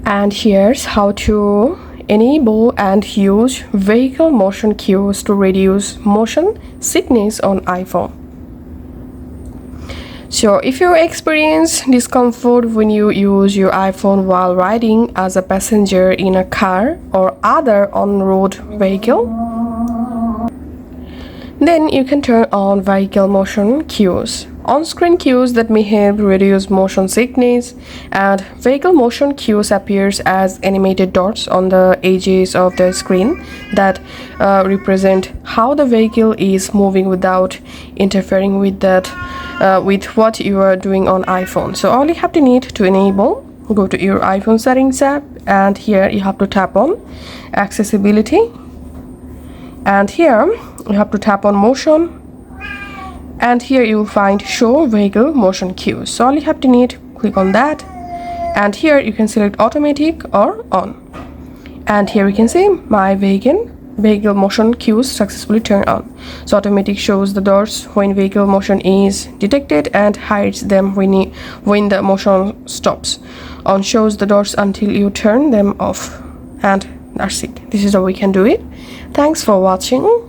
And here's how to enable and use vehicle motion cues to reduce motion sickness on iPhone. So if you experience discomfort when you use your iPhone while riding as a passenger in a car or other on-road vehicle, then you can turn on vehicle motion cues. On-screen cues that may help reduce motion sickness, and vehicle motion cues appears as animated dots on the edges of the screen that represent how the vehicle is moving without interfering with with what you are doing on iPhone. So all you have to need to enable, go to your iPhone settings app, and here you have to tap on accessibility, and here you have to tap on motion, and here you will find show vehicle motion cues. So all you have to need, click on that, and here you can select automatic or on, and here you can see my vehicle motion cues successfully turned on. So automatic shows the doors when vehicle motion is detected and hides them when the motion stops. On shows the doors until you turn them off, and that's it. This is how we can do it. Thanks for watching.